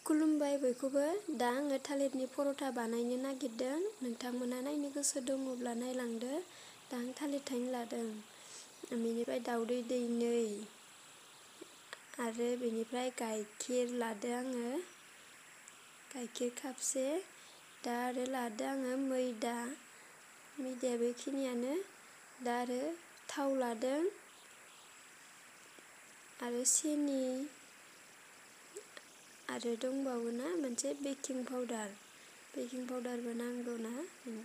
खुलुमबाय बयखौबो। दा आङो थालिरनि पर'था बानायनो नागिरदों। नोंथांमोना नायनो गोसो दङब्ला नायलांदो। दा आं थालिर थाइनै लादों, बेनिफ्राय दाउदै दैनै आरो बेनिफ्राय गाइखेर लादो आङो, गाइखेर कापसे। दा आरो लादो आङो मैदाया बेखिनियानो। दा आरो थाव लादों आरो सिनि आरो दंबावोना मोनसे बेकिं पाउदारबो नांगौ ना।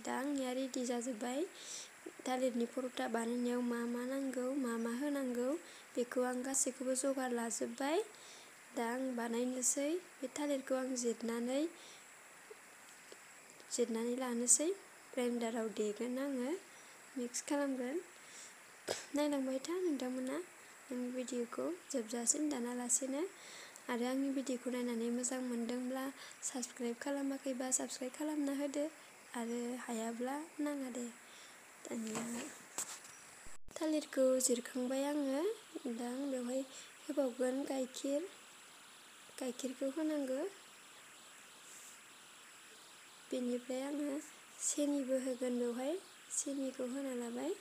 दा आंनिया रेडि जाजोब्बाय। थालिरनि पर'था बानायनायाव मा मा नांगौ, मा मा होनांगौ बेखौ आं गासैखौबो जगार लाजोब्बाय। दा आं बानायनोसै। बे थालिरखौ आं जिरनानै लानोसै। ग्राइन्डाराव देगोन आङो, मिक्स खालामगोन। नायलांबाय था नोंथांमोना आंनि भिडिअखौ जोबजासिम दानालासेनो। आरो आंनि भिडिअखौ नायनानै मोजां मोनदोंब्ला साबस्क्राइब खालामाखैबा साबस्क्राइब खालामना होदो, आरो हायाब्ला नाङा दे। दानिया थालिरखौ जिरखांबाय आङो। दा आं बेवहाय होबावगोन गाइखेरखौ होनांगौ। बेनिफ्राय आङो सिनिबो होगोन बेवहाय, सिनिखौ होना लाबाय।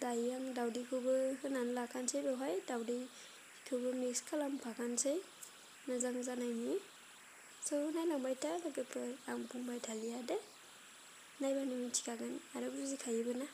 दायो आं दाउदैखौबो होनानै लाखानोसै बेवहाय, दाउदैखौबो मिक्स खालामफाखानोसै मोजां जानायनि। नायलांबाय था लोगोफोर, आं बुंबाय थालिया दे, नायबानो मिथिखागोन आरो बुजिखायोबो ना।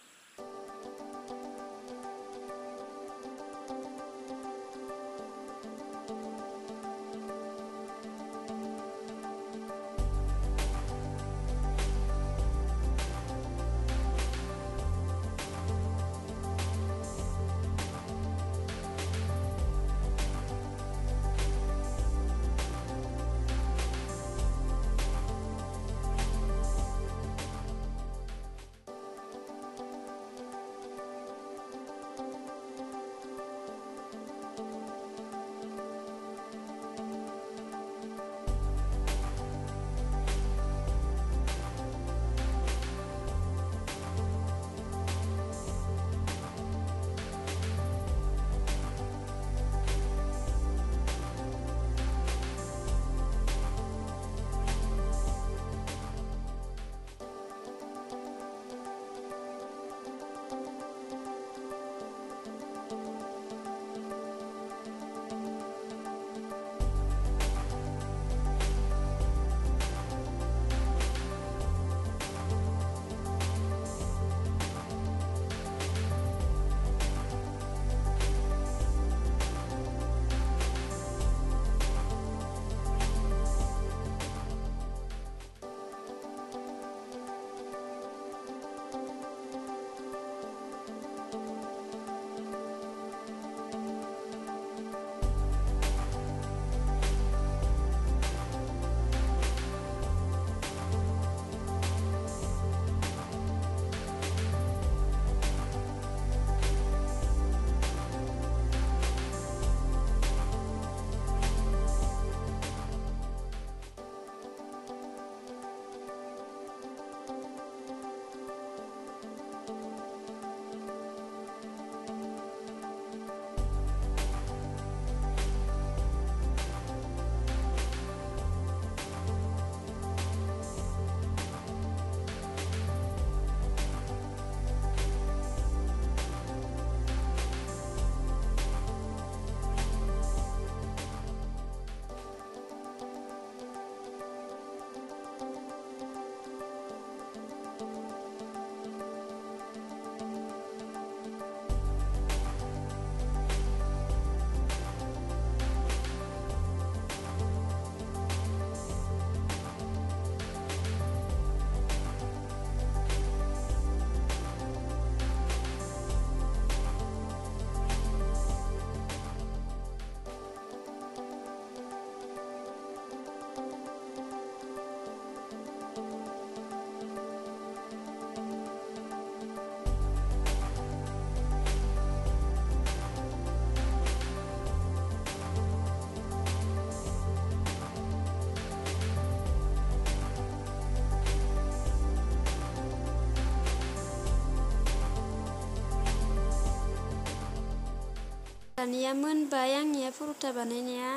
दानिया मोनबाय आंनिया पर'था बानायनाया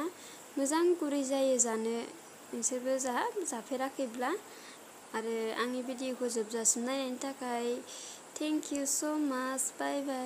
मोजां गुरै जायो जानो। नोंसोरबो जाफेराखैब्ला आरो आंनि भिडिअखौ जोबजासिम नायनायनि थाखाय थेंक इउ स' माच बाय बाय।